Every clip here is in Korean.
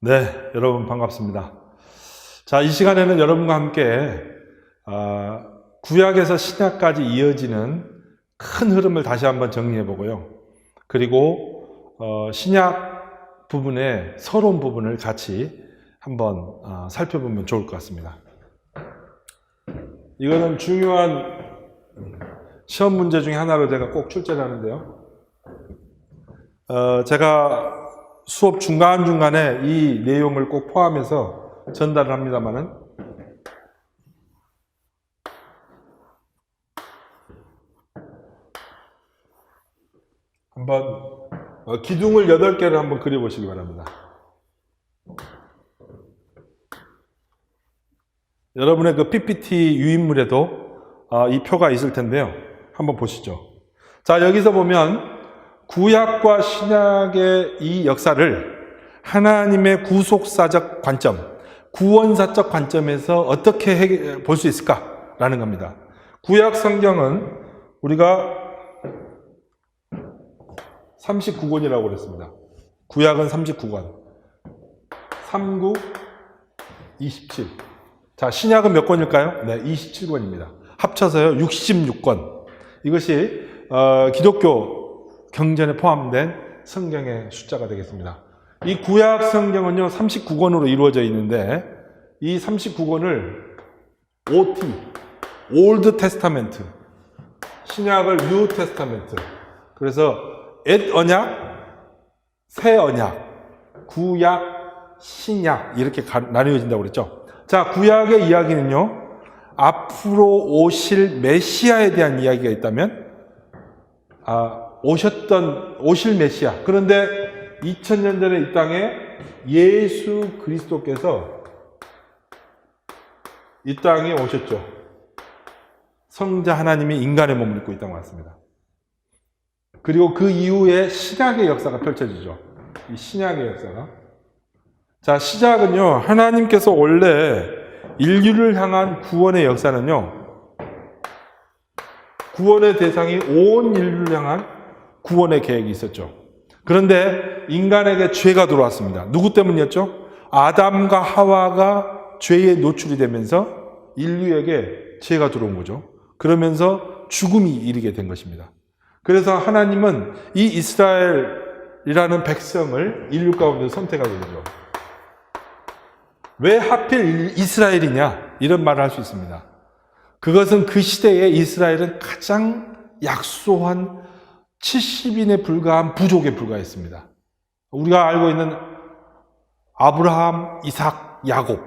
네, 여러분 반갑습니다. 자, 이 시간에는 여러분과 함께 구약에서 신약까지 이어지는 큰 흐름을 다시 한번 정리해 보고요. 그리고 신약 부분의 서러운 부분을 같이 한번 살펴보면 좋을 것 같습니다. 이거는 중요한 시험 문제 중에 하나로 제가 꼭 출제를 하는데요. 제가 수업 중간중간에 이 내용을 꼭 포함해서 전달을 합니다만은 한번 기둥을 8개를 한번 그려보시기 바랍니다. 여러분의 그 PPT 유인물에도 이 표가 있을 텐데요. 한번 보시죠. 자, 여기서 보면 구약과 신약의 이 역사를 하나님의 구속사적 관점, 구원사적 관점에서 어떻게 볼 수 있을까라는 겁니다. 구약 성경은 우리가 39권이라고 그랬습니다. 구약은 39권. 39, 27. 자, 신약은 몇 권일까요? 네, 27권입니다. 합쳐서요, 66권. 이것이 기독교 경전에 포함된 성경의 숫자가 되겠습니다. 이 구약 성경은요, 39권으로 이루어져 있는데, 이 39권을 OT, Old Testament, 신약을 New Testament, 그래서 옛 언약, 새 언약, 구약, 신약, 이렇게 나뉘어진다고 그랬죠. 자, 구약의 이야기는요, 앞으로 오실 메시아에 대한 이야기가 있다면, 오실 메시아. 그런데 2000년 전에 이 땅에 예수 그리스도께서 이 땅에 오셨죠. 성자 하나님이 인간의 몸을 입고 이 땅에 왔습니다. 그리고 그 이후에 신약의 역사가 펼쳐지죠. 이 신약의 역사가. 자, 시작은요, 하나님께서 원래 인류를 향한 구원의 역사는요, 구원의 대상이 온 인류를 향한 구원의 계획이 있었죠. 그런데 인간에게 죄가 들어왔습니다. 누구 때문이었죠? 아담과 하와가 죄에 노출이 되면서 인류에게 죄가 들어온 거죠. 그러면서 죽음이 이르게 된 것입니다. 그래서 하나님은 이 이스라엘이라는 백성을 인류 가운데 선택하게 되죠. 왜 하필 이스라엘이냐? 이런 말을 할 수 있습니다. 그것은 그 시대에 이스라엘은 가장 약소한 70인에 불과한 부족에 불과했습니다. 우리가 알고 있는 아브라함, 이삭, 야곱.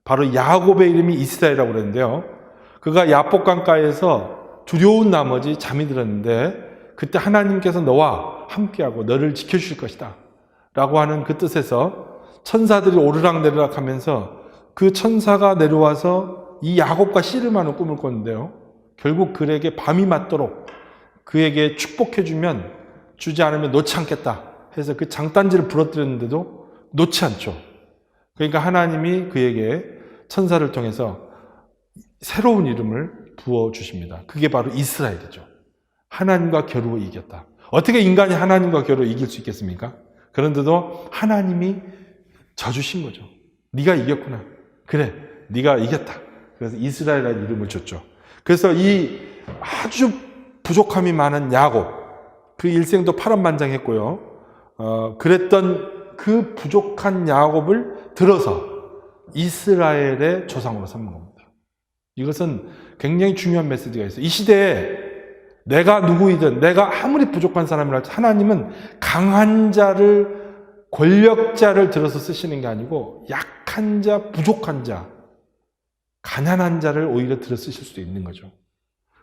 바로 야곱의 이름이 이스라엘이라고 그랬는데요. 그가 야복강가에서 두려운 나머지 잠이 들었는데 그때 하나님께서 너와 함께하고 너를 지켜주실 것이다 라고 하는 그 뜻에서 천사들이 오르락내리락 하면서 그 천사가 내려와서 이 야곱과 씨름하는 꿈을 꿨는데요. 결국 그에게 밤이 맞도록 그에게 축복해주면 주지 않으면 놓지 않겠다 해서 그 장단지를 부러뜨렸는데도 놓지 않죠. 그러니까 하나님이 그에게 천사를 통해서 새로운 이름을 부어주십니다. 그게 바로 이스라엘이죠. 하나님과 겨루어 이겼다. 어떻게 인간이 하나님과 겨루어 이길 수 있겠습니까? 그런데도 하나님이 져주신 거죠. 네가 이겼구나. 그래, 네가 이겼다. 그래서 이스라엘이라는 이름을 줬죠. 그래서 이 아주 부족함이 많은 야곱, 그 일생도 파란만장했고요. 그랬던 그 부족한 야곱을 들어서 이스라엘의 조상으로 삼는 겁니다. 이것은 굉장히 중요한 메시지가 있어요. 이 시대에 내가 누구이든 내가 아무리 부족한 사람이라 하나님은 강한 자를, 권력자를 들어서 쓰시는 게 아니고 약한 자, 부족한 자, 가난한 자를 오히려 들어 쓰실 수도 있는 거죠.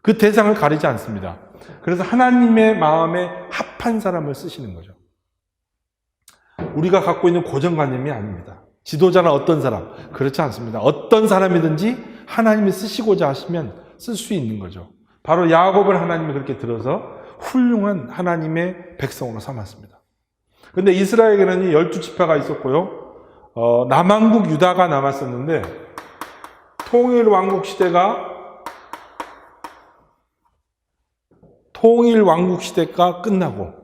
그 대상을 가리지 않습니다. 그래서 하나님의 마음에 합한 사람을 쓰시는 거죠. 우리가 갖고 있는 고정관념이 아닙니다. 지도자는 어떤 사람, 그렇지 않습니다. 어떤 사람이든지 하나님이 쓰시고자 하시면 쓸 수 있는 거죠. 바로 야곱을 하나님이 그렇게 들어서 훌륭한 하나님의 백성으로 삼았습니다. 그런데 이스라엘에는 12지파가 있었고요. 남왕국 유다가 남았었는데 통일왕국 시대가 끝나고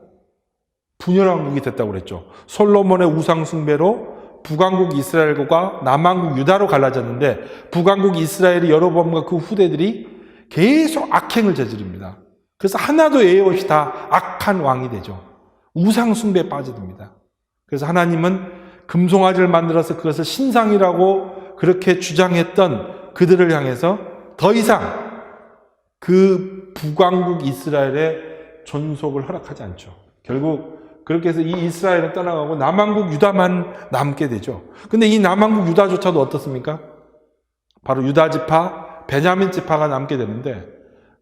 분열왕국이 됐다고 그랬죠. 솔로몬의 우상 숭배로 북왕국 이스라엘과 남왕국 유다로 갈라졌는데 북왕국 이스라엘이 여로보암과 그 후대들이 계속 악행을 저지릅니다. 그래서 하나도 예외 없이 다 악한 왕이 되죠. 우상 숭배에 빠져듭니다. 그래서 하나님은 금송아지를 만들어서 그것을 신상이라고 그렇게 주장했던 그들을 향해서 더 이상 그 북왕국 이스라엘의 존속을 허락하지 않죠. 결국 그렇게 해서 이 이스라엘은 떠나가고 남왕국 유다만 남게 되죠. 근데 이 남왕국 유다조차도 어떻습니까? 바로 유다 지파, 베냐민 지파가 남게 되는데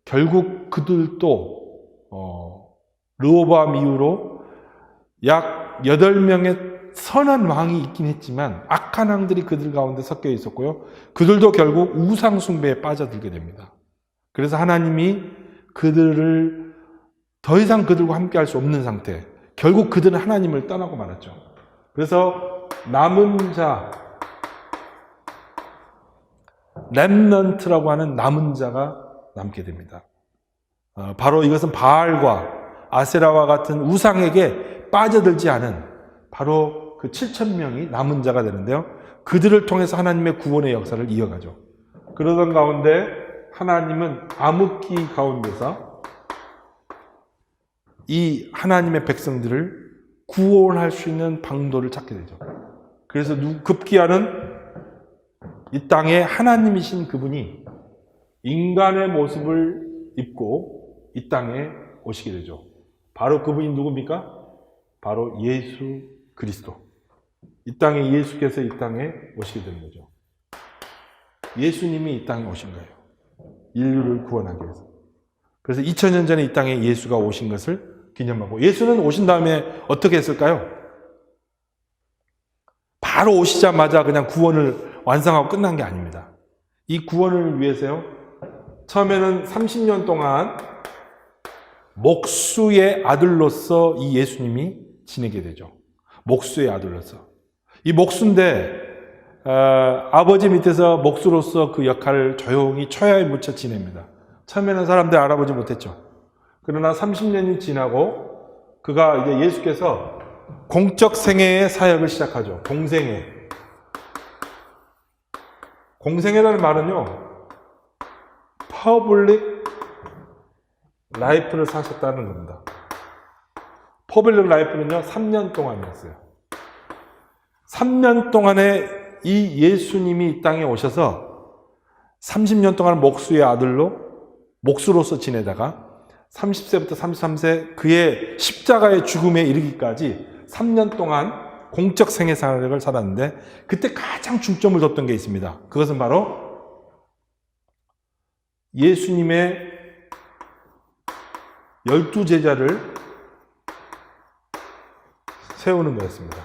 결국 그들도 르호보암 이후로 약 8명의 선한 왕이 있긴 했지만 악한 왕들이 그들 가운데 섞여 있었고요. 그들도 결국 우상 숭배에 빠져들게 됩니다. 그래서 하나님이 그들을 더 이상 그들과 함께 할 수 없는 상태, 결국 그들은 하나님을 떠나고 말았죠. 그래서 남은 자, 렘넌트라고 하는 남은 자가 남게 됩니다. 바로 이것은 바알과 아세라와 같은 우상에게 빠져들지 않은 바로 그 7,000명이 남은 자가 되는데요. 그들을 통해서 하나님의 구원의 역사를 이어가죠. 그러던 가운데 하나님은 암흑기 가운데서 이 하나님의 백성들을 구원할 수 있는 방도를 찾게 되죠. 그래서 급기야는 이 땅에 하나님이신 그분이 인간의 모습을 입고 이 땅에 오시게 되죠. 바로 그분이 누굽니까? 바로 예수 그리스도. 이 땅에 예수께서 이 땅에 오시게 되는 거죠. 예수님이 이 땅에 오신 거예요. 인류를 구원하기 위해서. 그래서 2000년 전에 이 땅에 예수가 오신 것을 기념하고, 예수는 오신 다음에 어떻게 했을까요? 바로 오시자마자 그냥 구원을 완성하고 끝난 게 아닙니다. 이 구원을 위해서요, 처음에는 30년 동안 목수의 아들로서 이 예수님이 지내게 되죠. 목수의 아들로서. 이 목수인데 아버지 밑에서 목수로서 그 역할을 조용히 초야에 묻혀 지냅니다. 처음에는 사람들이 알아보지 못했죠. 그러나 30년이 지나고 그가 이제 예수께서 공적 생애의 사역을 시작하죠. 공생애. 공생애라는 말은요, 퍼블릭 라이프를 사셨다는 겁니다. 퍼블릭 라이프는요, 3년 동안이었어요. 3년 동안에 이 예수님이 이 땅에 오셔서 30년 동안 목수의 아들로 목수로서 지내다가 30세부터 33세 그의 십자가의 죽음에 이르기까지 3년 동안 공적 생애 사역을 살았는데, 그때 가장 중점을 뒀던 게 있습니다. 그것은 바로 예수님의 12제자를 세우는 거였습니다.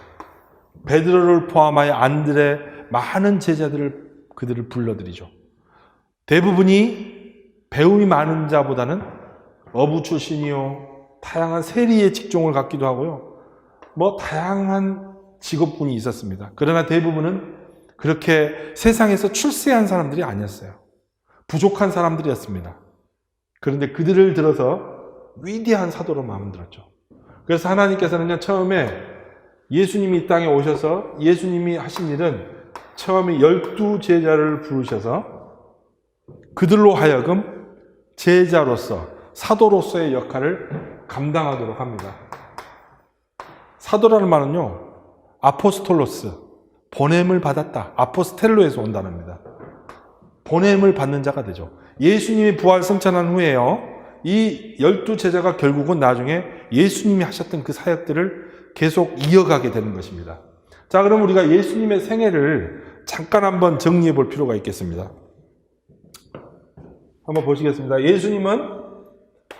베드로를 포함하여 안드레 많은 제자들을 그들을 불러들이죠. 대부분이 배움이 많은 자보다는 어부 출신이요, 다양한 세리의 직종을 갖기도 하고요, 다양한 직업군이 있었습니다. 그러나 대부분은 그렇게 세상에서 출세한 사람들이 아니었어요. 부족한 사람들이었습니다. 그런데 그들을 들어서 위대한 사도로 만들었죠. 그래서 하나님께서는요, 처음에 예수님이 이 땅에 오셔서 예수님이 하신 일은 처음에 12제자를 부르셔서 그들로 하여금 제자로서, 사도로서의 역할을 감당하도록 합니다. 사도라는 말은요, 아포스톨로스, 보냄을 받았다. 아포스텔로에서 온 단어입니다. 보냄을 받는 자가 되죠. 예수님이 부활 승천한 후에요, 이 12제자가 결국은 나중에 예수님이 하셨던 그 사역들을 계속 이어가게 되는 것입니다. 자, 그럼 우리가 예수님의 생애를 잠깐 한번 정리해 볼 필요가 있겠습니다. 한번 보시겠습니다. 예수님은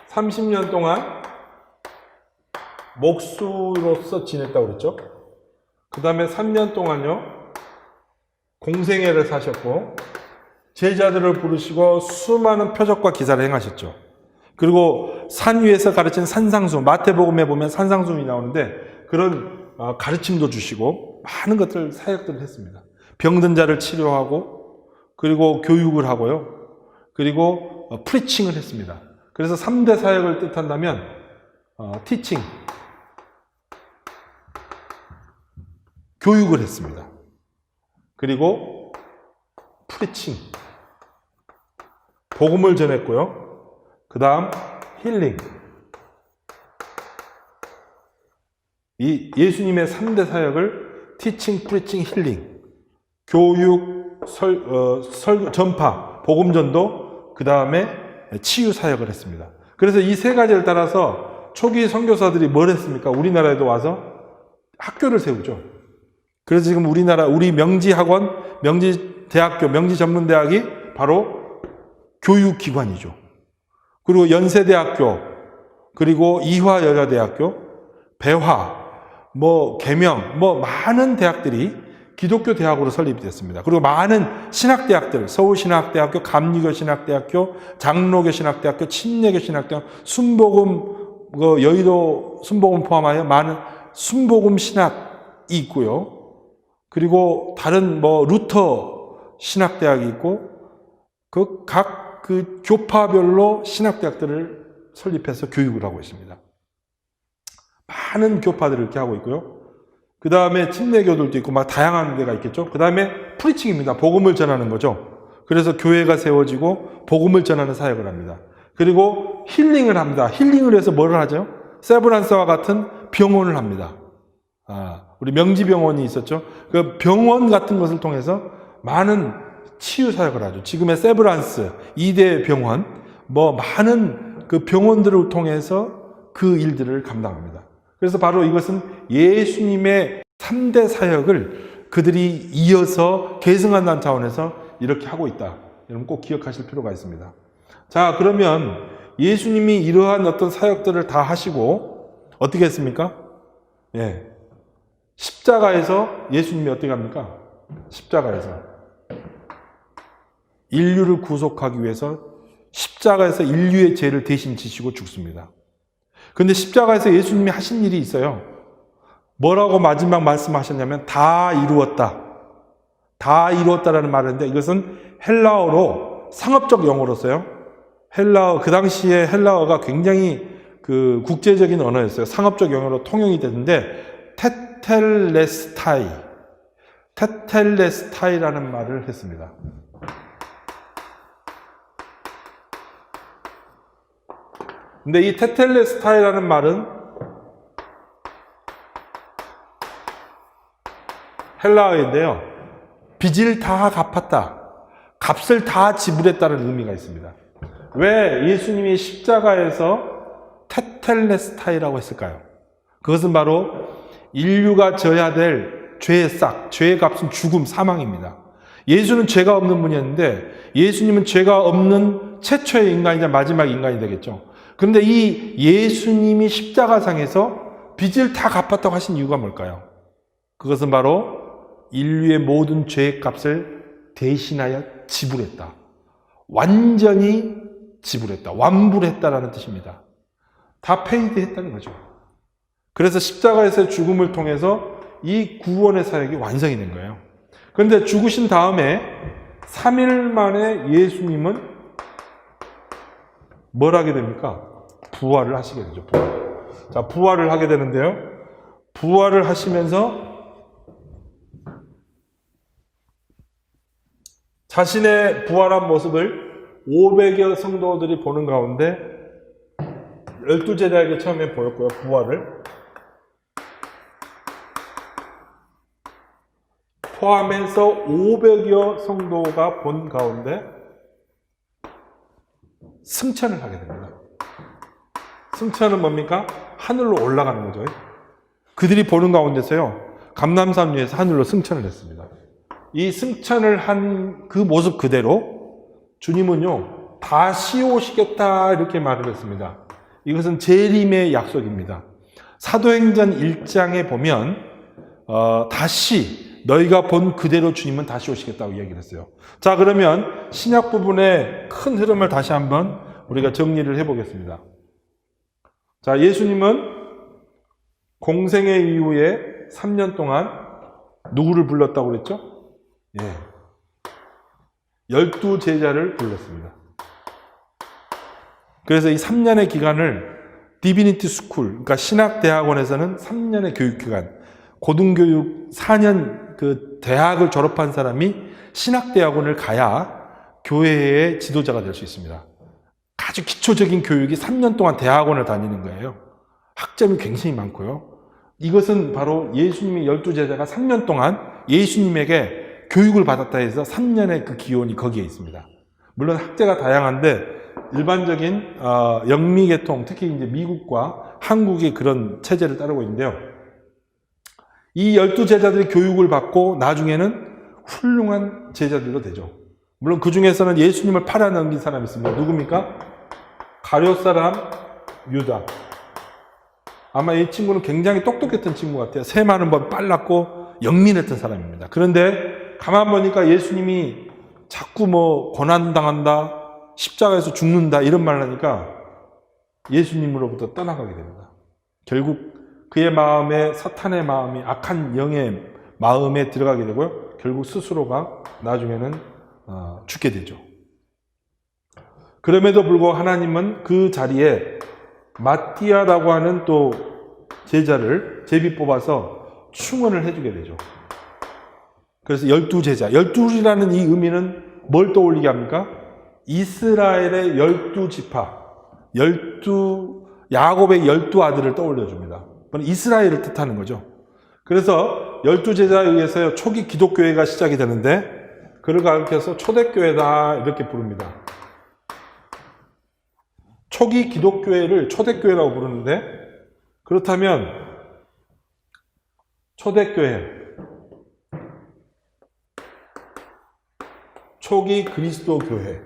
30년 동안 목수로서 지냈다고 그랬죠. 그 다음에 3년 동안요, 공생애를 사셨고, 제자들을 부르시고 수많은 표적과 기사를 행하셨죠. 그리고 산 위에서 가르친 산상수, 마태복음에 보면 산상수이 나오는데 그런 가르침도 주시고 많은 것들, 사역들을 했습니다. 병든 자를 치료하고, 그리고 교육을 하고요, 그리고 프리칭을 했습니다. 그래서 3대 사역을 뜻한다면 티칭, 교육을 했습니다. 그리고 프리칭, 복음을 전했고요. 그 다음 힐링. 이 예수님의 3대 사역을 티칭, 프리칭, 힐링, 교육, 전파, 복음 전도, 그 다음에 치유 사역을 했습니다. 그래서 이 세 가지를 따라서 초기 선교사들이 뭘 했습니까? 우리나라에도 와서 학교를 세우죠. 그래서 지금 우리 명지학원, 명지대학교, 명지전문대학이 바로 교육기관이죠. 그리고 연세대학교, 그리고 이화여자대학교, 배화, 계명, 많은 대학들이 기독교 대학으로 설립이 됐습니다. 그리고 많은 신학대학들, 서울신학대학교, 감리교 신학대학교, 장로교 신학대학교, 침례교 신학대학교, 순복음, 여의도 순복음 포함하여 많은 순복음 신학이 있고요. 그리고 다른 루터 신학대학이 있고, 각 교파별로 신학대학들을 설립해서 교육을 하고 있습니다. 많은 교파들을 이렇게 하고 있고요. 그 다음에 침례교들도 있고 다양한 데가 있겠죠. 그 다음에 프리칭입니다. 복음을 전하는 거죠. 그래서 교회가 세워지고 복음을 전하는 사역을 합니다. 그리고 힐링을 합니다. 힐링을 해서 뭐를 하죠? 세브란스와 같은 병원을 합니다. 우리 명지병원이 있었죠. 그 병원 같은 것을 통해서 많은 치유 사역을 하죠. 지금의 세브란스 2대 병원, 많은 그 병원들을 통해서 그 일들을 감당합니다. 그래서 바로 이것은 예수님의 3대 사역을 그들이 이어서 계승한다는 차원에서 이렇게 하고 있다. 여러분 꼭 기억하실 필요가 있습니다. 자, 그러면 예수님이 이러한 어떤 사역들을 다 하시고 어떻게 했습니까? 십자가에서 예수님이 어떻게 합니까? 십자가에서 인류를 구속하기 위해서 십자가에서 인류의 죄를 대신 지시고 죽습니다. 그런데 십자가에서 예수님이 하신 일이 있어요. 뭐라고 마지막 말씀하셨냐면 다 이루었다. 다 이루었다라는 말을 했는데 이것은 헬라어로 상업적 영어로 써요. 그 당시에 헬라어가 굉장히 국제적인 언어였어요. 상업적 영어로 통용이 됐는데 테텔레스타이라는 말을 했습니다. 근데 이 테텔레스타이라는 말은 헬라어인데요. 빚을 다 갚았다. 값을 다 지불했다는 의미가 있습니다. 왜 예수님이 십자가에서 테텔레스타이라고 했을까요? 그것은 바로 인류가 져야 될 죄의 싹, 죄의 값은 죽음, 사망입니다. 예수는 죄가 없는 분이었는데 예수님은 죄가 없는 최초의 인간이자 마지막 인간이 되겠죠. 그런데 이 예수님이 십자가상에서 빚을 다 갚았다고 하신 이유가 뭘까요? 그것은 바로 인류의 모든 죄의 값을 대신하여 지불했다. 완전히 지불했다. 완불했다라는 뜻입니다. 다 페이드 했다는 거죠. 그래서 십자가에서의 죽음을 통해서 이 구원의 사역이 완성이 된 거예요. 그런데 죽으신 다음에 3일 만에 예수님은 뭘 하게 됩니까? 부활을 하시게 되죠. 부활을 하게 되는데요. 부활을 하시면서 자신의 부활한 모습을 500여 성도들이 보는 가운데 12제자에게 처음에 보였고요. 부활을 포함해서 500여 성도가 본 가운데 승천을 하게 됩니다. 승천은 뭡니까? 하늘로 올라가는 거죠. 그들이 보는 가운데서요, 감람산 위에서 하늘로 승천을 했습니다. 이 승천을 한 그 모습 그대로 주님은요, 다시 오시겠다 이렇게 말을 했습니다. 이것은 재림의 약속입니다. 사도행전 1장에 보면 다시 너희가 본 그대로 주님은 다시 오시겠다고 이야기를 했어요. 자, 그러면 신약 부분의 큰 흐름을 다시 한번 우리가 정리를 해보겠습니다. 자, 예수님은 공생애 이후에 3년 동안 누구를 불렀다고 그랬죠? 12제자를 불렀습니다. 그래서 이 3년의 기간을 디비니티 스쿨, 그러니까 신학대학원에서는 3년의 교육기간, 고등교육 4년 그 대학을 졸업한 사람이 신학대학원을 가야 교회의 지도자가 될 수 있습니다. 아주 기초적인 교육이 3년 동안 대학원을 다니는 거예요. 학점이 굉장히 많고요. 이것은 바로 예수님의 12제자가 3년 동안 예수님에게 교육을 받았다 해서 3년의 그 기원이 거기에 있습니다. 물론 학제가 다양한데 일반적인 영미계통, 특히 이제 미국과 한국의 그런 체제를 따르고 있는데요. 이 12제자들이 교육을 받고 나중에는 훌륭한 제자들도 되죠. 물론 그 중에서는 예수님을 팔아넘긴 사람이 있습니다. 누굽니까? 가룟 사람 유다. 아마 이 친구는 굉장히 똑똑했던 친구 같아요. 새 많은 법 빨랐고 영민했던 사람입니다. 그런데 가만 보니까 예수님이 자꾸 뭐 고난당한다, 십자가에서 죽는다 이런 말을 하니까 예수님으로부터 떠나가게 됩니다. 결국 그의 마음에 사탄의 마음이 악한 영의 마음에 들어가게 되고요. 결국 스스로가 나중에는 죽게 되죠. 그럼에도 불구하고 하나님은 그 자리에 마띠아라고 하는 또 제자를 제비 뽑아서 충원을 해주게 되죠. 그래서 12제자, 12이라는 이 의미는 뭘 떠올리게 합니까? 이스라엘의 12지파, 야곱의 12아들을 떠올려줍니다. 이스라엘을 뜻하는 거죠. 그래서 12제자에 의해서 초기 기독교회가 시작이 되는데 그를 가르쳐서 초대교회다 이렇게 부릅니다. 초기 기독교회를 초대교회라고 부르는데 그렇다면 초대교회, 초기 그리스도교회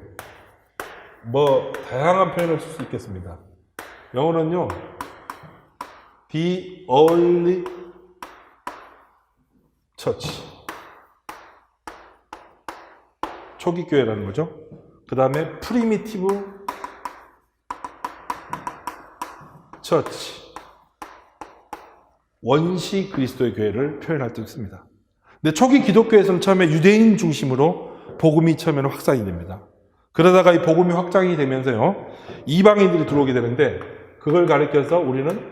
뭐 다양한 표현을 쓸 수 있겠습니다. 영어로는요 The Early Church, 초기 교회라는 거죠. 그 다음에 Primitive Church, 원시 그리스도의 교회를 표현할 때 있습니다. 근데 초기 기독교에서는 처음에 유대인 중심으로 복음이 처음에는 확산이 됩니다. 그러다가 이 복음이 확장이 되면서요 이방인들이 들어오게 되는데 그걸 가리켜서 우리는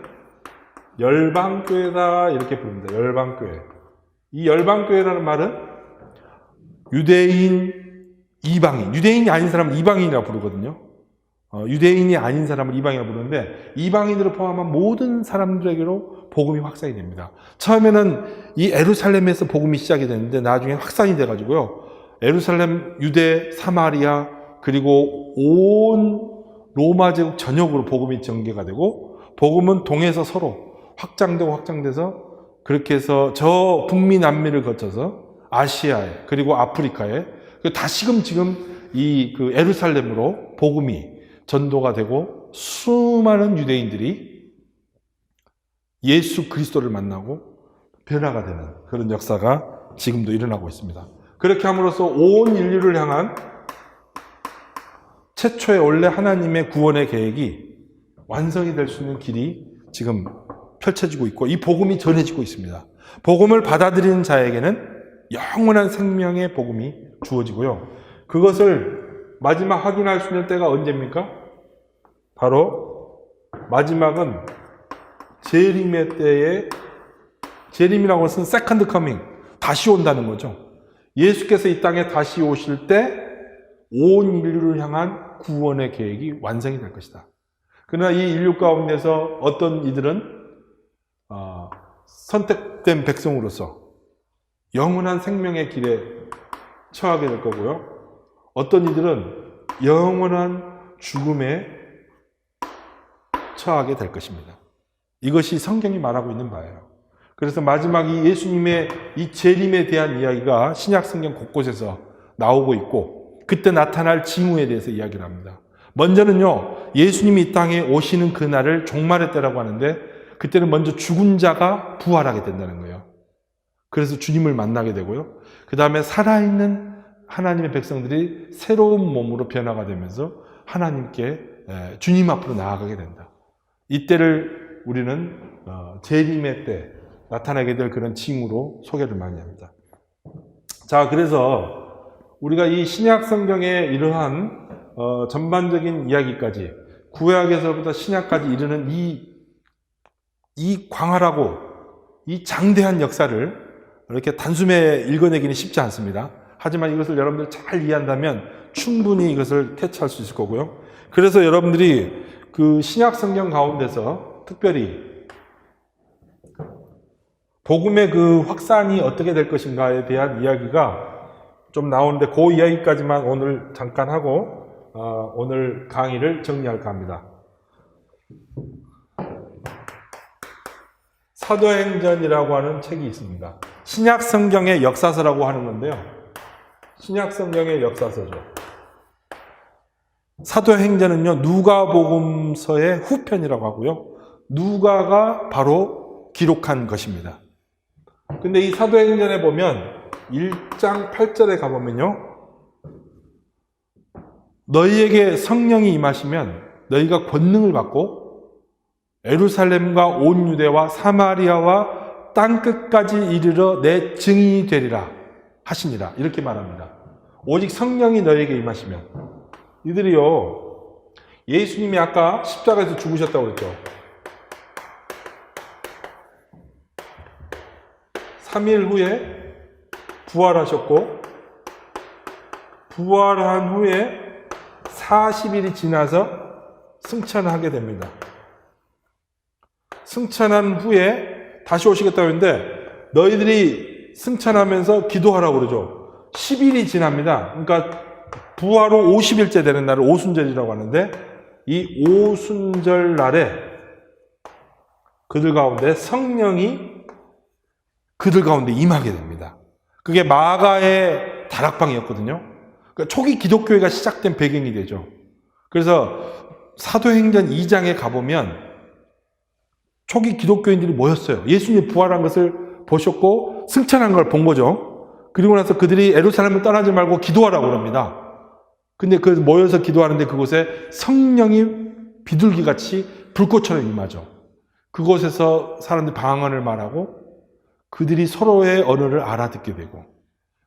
열방교회다 이렇게 부릅니다. 열방교회. 이 열방교회라는 말은 유대인, 이방인, 유대인이 아닌 사람은 이방인이라고 부르거든요. 유대인이 아닌 사람을 이방인이라고 부르는데 이방인들을 포함한 모든 사람들에게로 복음이 확산이 됩니다. 처음에는 이 에루살렘에서 복음이 시작이 되는데 나중에 확산이 돼가지고요. 에루살렘, 유대, 사마리아 그리고 온 로마 제국 전역으로 복음이 전개가 되고 복음은 동에서 서로 확장되고 확장돼서 그렇게 해서 저 북미 남미를 거쳐서 아시아에 그리고 아프리카에 다시금 지금 이 그 에루살렘으로 복음이 전도가 되고 수많은 유대인들이 예수 그리스도를 만나고 변화가 되는 그런 역사가 지금도 일어나고 있습니다. 그렇게 함으로써 온 인류를 향한 최초의 원래 하나님의 구원의 계획이 완성이 될 수 있는 길이 지금 펼쳐지고 있고 이 복음이 전해지고 있습니다. 복음을 받아들이는 자에게는 영원한 생명의 복음이 주어지고요. 그것을 마지막 확인할 수 있는 때가 언제입니까? 바로 마지막은 재림의 때에 재림이라고 해서 세컨드 커밍 다시 온다는 거죠. 예수께서 이 땅에 다시 오실 때 온 인류를 향한 구원의 계획이 완성이 될 것이다. 그러나 이 인류 가운데서 어떤 이들은 선택된 백성으로서 영원한 생명의 길에 처하게 될 거고요. 어떤 이들은 영원한 죽음에 처하게 될 것입니다. 이것이 성경이 말하고 있는 바예요. 그래서 마지막 이 예수님의 이 재림에 대한 이야기가 신약 성경 곳곳에서 나오고 있고 그때 나타날 징후에 대해서 이야기를 합니다. 먼저는요, 예수님이 이 땅에 오시는 그날을 종말의 때라고 하는데 그때는 먼저 죽은 자가 부활하게 된다는 거예요. 그래서 주님을 만나게 되고요. 그 다음에 살아있는 하나님의 백성들이 새로운 몸으로 변화가 되면서 하나님께 주님 앞으로 나아가게 된다. 이때를 우리는 재림의 때 나타나게 될 그런 징후로 소개를 많이 합니다. 자, 그래서 우리가 이 신약 성경의 이러한 전반적인 이야기까지 구약에서부터 신약까지 이르는 이 광활하고 이 장대한 역사를 이렇게 단숨에 읽어내기는 쉽지 않습니다. 하지만 이것을 여러분들 잘 이해한다면 충분히 이것을 캐치할 수 있을 거고요. 그래서 여러분들이 그 신약 성경 가운데서 특별히 복음의 그 확산이 어떻게 될 것인가에 대한 이야기가 좀 나오는데 그 이야기까지만 오늘 잠깐 하고 오늘 강의를 정리할까 합니다. 사도행전이라고 하는 책이 있습니다. 신약 성경의 역사서라고 하는 건데요. 신약 성경의 역사서죠. 사도행전은요, 누가복음서의 후편이라고 하고요. 누가가 바로 기록한 것입니다. 근데 이 사도행전에 보면 1장 8절에 가보면요, 너희에게 성령이 임하시면 너희가 권능을 받고 예루살렘과 온 유대와 사마리아와 땅끝까지 이르러 내 증인이 되리라 하시니라, 이렇게 말합니다. 오직 성령이 너희에게 임하시면. 이들이요, 예수님이 아까 십자가에서 죽으셨다고 그랬죠. 3일 후에 부활하셨고, 부활한 후에 40일이 지나서 승천하게 됩니다. 승천한 후에 다시 오시겠다고 했는데 너희들이 승천하면서 기도하라고 그러죠. 10일이 지납니다. 그러니까 부활 후 50일째 되는 날을 오순절이라고 하는데, 이 오순절 날에 그들 가운데 성령이 그들 가운데 임하게 됩니다. 그게 마가의 다락방이었거든요. 그러니까 초기 기독교회가 시작된 배경이 되죠. 그래서 사도행전 2장에 가보면 초기 기독교인들이 모였어요. 예수님이 부활한 것을 보셨고 승천한 걸 본 거죠. 그리고 나서 그들이 예루살렘을 떠나지 말고 기도하라고 합니다. 근데 그 모여서 기도하는데 그곳에 성령이 비둘기같이 불꽃처럼 임하죠. 그곳에서 사람들이 방언을 말하고 그들이 서로의 언어를 알아듣게 되고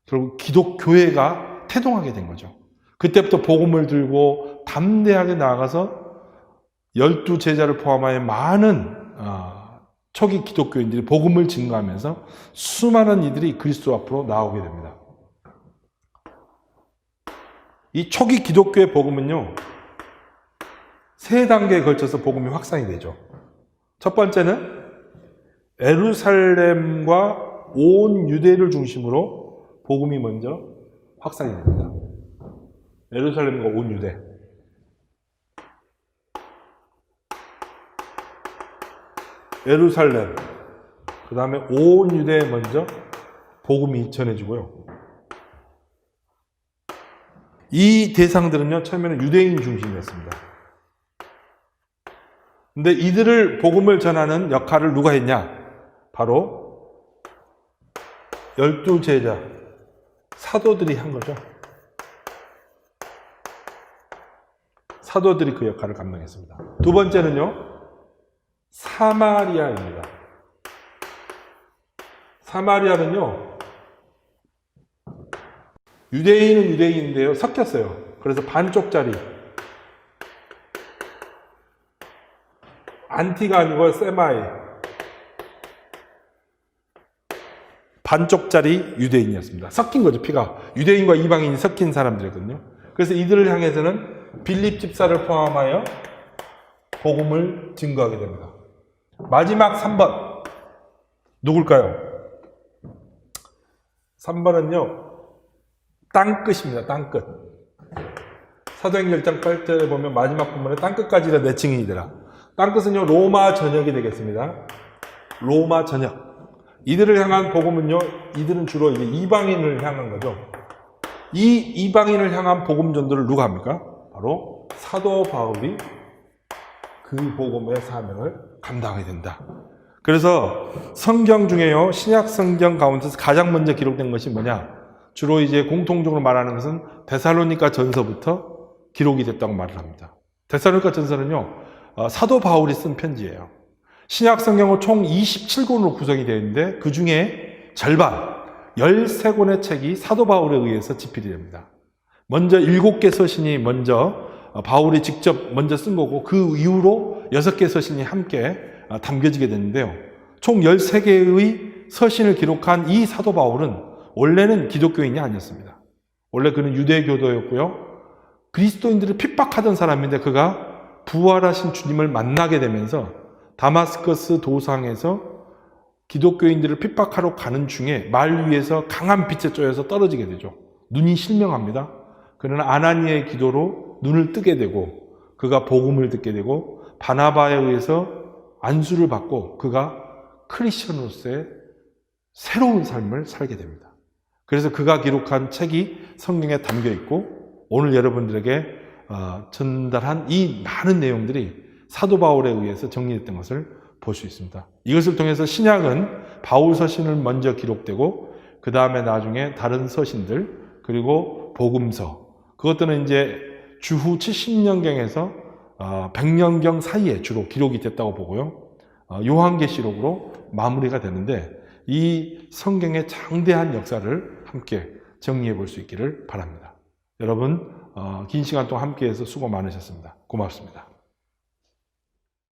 결국 기독교회가 태동하게 된 거죠. 그때부터 복음을 들고 담대하게 나아가서 12제자를 포함하여 많은 초기 기독교인들이 복음을 증거하면서 수많은 이들이 그리스도 앞으로 나오게 됩니다. 이 초기 기독교의 복음은요, 세 단계에 걸쳐서 복음이 확산이 되죠. 첫 번째는 예루살렘과 온 유대를 중심으로 복음이 먼저 확산이 됩니다. 예루살렘과 온 유대. 예루살렘, 그 다음에 온 유대에 먼저 복음이 전해지고요. 이 대상들은요, 처음에는 유대인 중심이었습니다. 근데 이들을 복음을 전하는 역할을 누가 했냐? 바로 12제자, 사도들이 한 거죠. 사도들이 그 역할을 감당했습니다. 두 번째는요, 사마리아입니다. 사마리아는요, 유대인은 유대인인데요, 섞였어요. 그래서 반쪽짜리. 안티가 아니고 세마이. 반쪽짜리 유대인이었습니다. 섞인 거죠, 피가. 유대인과 이방인이 섞인 사람들이거든요. 그래서 이들을 향해서는 빌립 집사를 포함하여 복음을 증거하게 됩니다. 마지막 3번. 누굴까요? 3번은요, 땅끝입니다. 땅끝. 사도행전 1장 8절에 보면 마지막 부분에 땅끝까지라 내 증인이 되라. 땅끝은요, 로마 전역이 되겠습니다. 로마 전역. 이들을 향한 복음은요, 이들은 주로 이제 이방인을 향한 거죠. 이 이방인을 향한 복음 전도를 누가 합니까? 바로 사도 바울이 그 복음의 사명을 감당하게 된다. 그래서 성경 중에요, 신약 성경 가운데서 가장 먼저 기록된 것이 뭐냐? 주로 이제 공통적으로 말하는 것은 데살로니가 전서부터 기록이 됐다고 말을 합니다. 데살로니가 전서는요, 사도 바울이 쓴 편지예요. 신약 성경은 총 27권으로 구성이 되어 있는데 그 중에 절반, 13권의 책이 사도 바울에 의해서 집필이 됩니다. 먼저 7개 서신이 먼저 바울이 직접 먼저 쓴 거고 그 이후로 6개 서신이 함께 담겨지게 됐는데요. 총 13개의 서신을 기록한 이 사도 바울은 원래는 기독교인이 아니었습니다. 원래 그는 유대교도였고요. 그리스도인들을 핍박하던 사람인데 그가 부활하신 주님을 만나게 되면서 다마스커스 도상에서 기독교인들을 핍박하러 가는 중에 말 위에서 강한 빛에 쬐여서 떨어지게 되죠. 눈이 실명합니다. 그러나 아나니아의 기도로 눈을 뜨게 되고 그가 복음을 듣게 되고 바나바에 의해서 안수를 받고 그가 크리스천으로서의 새로운 삶을 살게 됩니다. 그래서 그가 기록한 책이 성경에 담겨 있고 오늘 여러분들에게 전달한 이 많은 내용들이 사도 바울에 의해서 정리됐던 것을 볼 수 있습니다. 이것을 통해서 신약은 바울 서신을 먼저 기록되고 그 다음에 나중에 다른 서신들 그리고 복음서 그것들은 이제 주후 70년경에서 100년경 사이에 주로 기록이 됐다고 보고요. 요한계시록으로 마무리가 되는데 이 성경의 장대한 역사를 함께 정리해 볼 수 있기를 바랍니다. 여러분 긴 시간 동안 함께해서 수고 많으셨습니다. 고맙습니다.